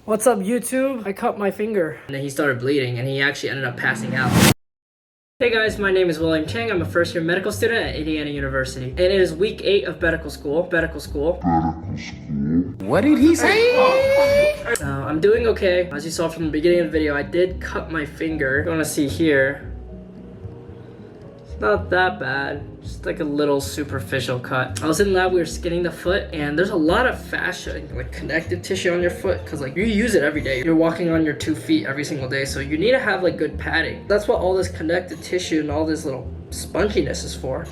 What's up, YouTube? I cut my finger. And then he started bleeding and he actually ended up passing out. Hey guys, my name is Cheng. I'm a first year medical student at Indiana University. And it is week 8 of medical school. What did he say? I'm doing okay. As you saw from the beginning of the video, I did cut my finger. You wanna see here. It's not that bad. Just like a little superficial cut. I was in lab, we were skinning the foot, and there's a lot of fascia, like connective tissue on your foot, because like you use it every day. You're walking on your 2 feet every single day, so you need to have like good padding. That's what all this connective tissue and all this little sponginess is for.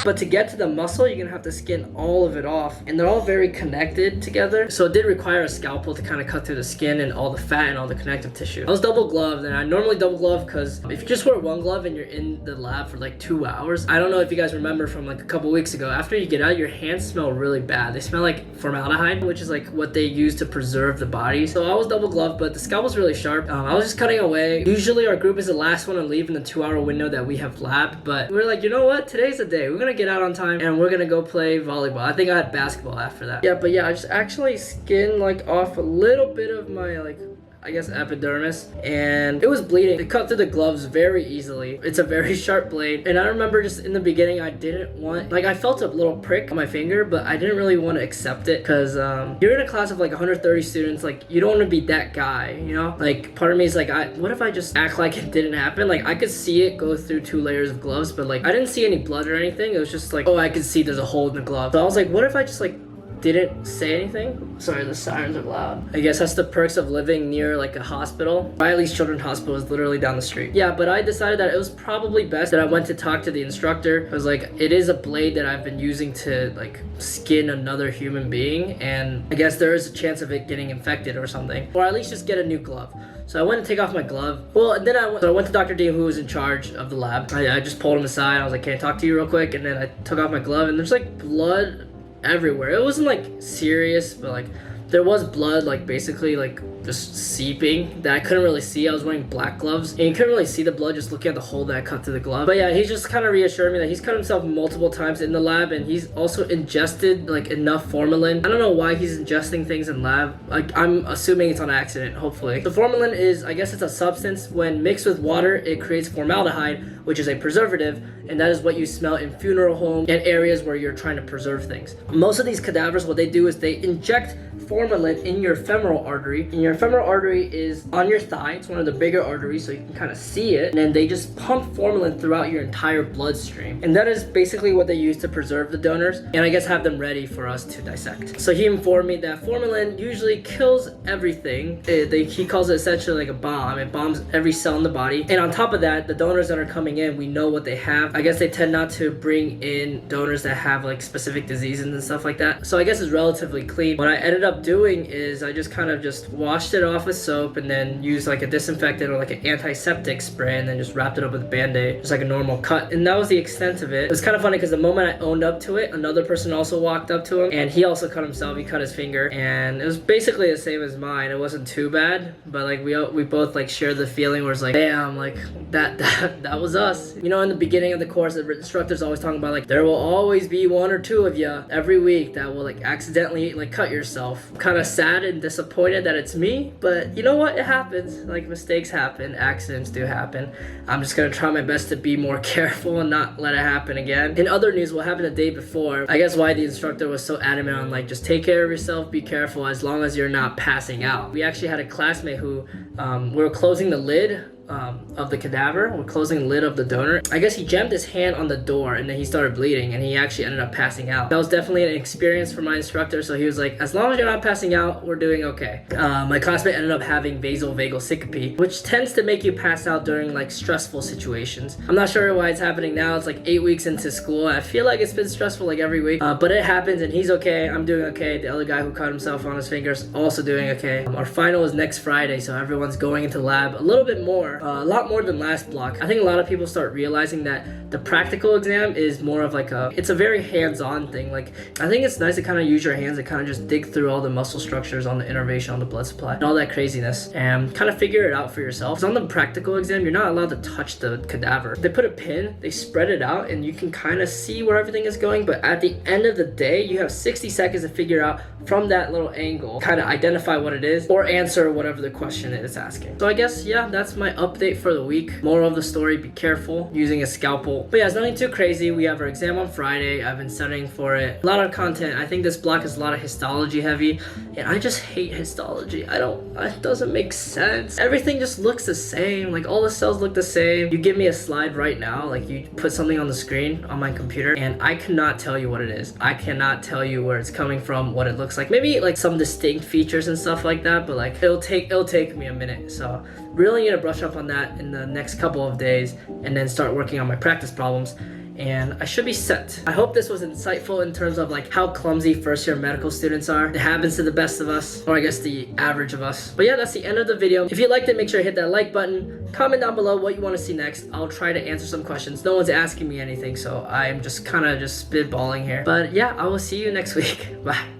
But to get to the muscle, you're gonna have to skin all of it off, and they're all very connected together. So it did require a scalpel to kind of cut through the skin and all the fat and all the connective tissue. I was double gloved, and I normally double glove because if you just wear one glove and you're in the lab for like 2 hours, I don't know if you guys remember from like a couple weeks ago, after you get out, your hands smell really bad. They smell like formaldehyde, which is like what they use to preserve the body. So I was double gloved, but the scalpel's really sharp. I was just cutting away. Usually our group is the last one to leave in the 2-hour window that we have lab, but we were like, you know what? Today's the day. We're gonna get out on time and we're gonna go play volleyball. I think I had basketball after that. Yeah, but yeah, I just actually skinned like off a little bit of my like, I guess, epidermis, and it was bleeding. It cut through the gloves very easily. It's a very sharp blade, and I remember just in the beginning I didn't want, like I felt a little prick on my finger, but I didn't really want to accept it because you're in a class of like 130 students, like you don't want to be that guy, you know? Like part of me is like, what if I just act like it didn't happen? Like I could see it go through 2 layers of gloves, but like I didn't see any blood or anything. It was just like, oh, I could see there's a hole in the glove. So I was like, what if I just like didn't say anything? Sorry, the sirens are loud. I guess that's the perks of living near like a hospital. Riley's Children's Hospital is literally down the street. Yeah, but I decided that it was probably best that I went to talk to the instructor. I was like, it is a blade that I've been using to like skin another human being, and I guess there is a chance of it getting infected or something, or at least just get a new glove. So I went to take off my glove. Well, and then I went to Dr. Deane, who was in charge of the lab. I just pulled him aside. I was like, can I talk to you real quick? And then I took off my glove, and there's like blood everywhere. It wasn't like serious, but like there was blood like basically like just seeping that I couldn't really see. I was wearing black gloves and you couldn't really see the blood just looking at the hole that I cut through the glove. But yeah, he just kind of reassured me that he's cut himself multiple times in the lab, and he's also ingested like enough formalin. I don't know why he's ingesting things in lab. Like I'm assuming it's on accident, hopefully. The formalin is, I guess it's a substance. When mixed with water, it creates formaldehyde, which is a preservative, and that is what you smell in funeral homes and areas where you're trying to preserve things. Most of these cadavers, what they do is they inject formalin in your femoral artery, and your femoral artery is on your thigh. It's one of the bigger arteries, so you can kind of see it, and then they just pump formalin throughout your entire bloodstream, and that is basically what they use to preserve the donors and I guess have them ready for us to dissect. So he informed me that formalin usually kills everything. He calls it essentially like a bomb. It bombs every cell in the body, and on top of that, the donors that are coming in, we know what they have. I guess they tend not to bring in donors that have like specific diseases and stuff like that, so I guess it's relatively clean. What I ended up doing is I just kind of just washed it off with soap and then used like a disinfectant or like an antiseptic spray, and then just wrapped it up with a band-aid, just like a normal cut, and that was the extent of it. It was kind of funny because the moment I owned up to it, another person also walked up to him, and he also cut himself. He cut his finger, and it was basically the same as mine. It wasn't too bad, but like we both like shared the feeling where it's like, damn, like that was us. You know, in the beginning of the course, the instructor's always talking about like there will always be 1 or 2 of you every week that will like accidentally like cut yourself. I'm kind of sad and disappointed that it's me, but you know what, it happens. Like mistakes happen, accidents do happen. I'm just gonna try my best to be more careful and not let it happen again. In other news, what happened the day before, I guess why the instructor was so adamant on like just take care of yourself, be careful, as long as you're not passing out. We actually had a classmate who we were closing the lid of the cadaver. We're closing the lid of the donor. I guess he jammed his hand on the door and then he started bleeding and he actually ended up passing out. That was definitely an experience for my instructor, so he was like, as long as you're not passing out, we're doing okay. My classmate ended up having vasovagal syncope, which tends to make you pass out during like stressful situations. I'm not sure why it's happening now. It's like 8 weeks into school. I feel like it's been stressful like every week, but it happens and he's okay. I'm doing okay. The other guy who cut himself on his fingers also doing okay. Our final is next Friday, so everyone's going into lab a little bit more. more, a lot more than last block. I think a lot of people start realizing that the practical exam is more of like it's a very hands-on thing. Like, I think it's nice to kind of use your hands and kind of just dig through all the muscle structures on the innervation, on the blood supply, and all that craziness, and kind of figure it out for yourself. Because on the practical exam, you're not allowed to touch the cadaver. They put a pin, they spread it out, and you can kind of see where everything is going, but at the end of the day, you have 60 seconds to figure out from that little angle, kind of identify what it is, or answer whatever the question it's asking. So I guess, yeah, that's my update for the week. Moral of the story, be careful using a scalpel. But yeah, it's nothing too crazy. We have our exam on Friday. I've been studying for it. A lot of content. I think this block is a lot of histology heavy, and I just hate histology. It doesn't make sense. Everything just looks the same. Like, all the cells look the same. You give me a slide right now, like you put something on the screen on my computer, and I cannot tell you what it is. I cannot tell you where it's coming from, what it looks like. Maybe like some distinct features and stuff like that, but like it'll take me a minute. So really need to brush up on that in the next couple of days, and then start working on my practice problems, and I should be set. I hope this was insightful in terms of like how clumsy first year medical students are. It happens to the best of us, or I guess the average of us. But yeah, that's the end of the video. If you liked it, make sure to hit that like button. Comment down below what you want to see next. I'll try to answer some questions. No one's asking me anything, so I'm just kind of spitballing here. But yeah, I will see you next week. Bye.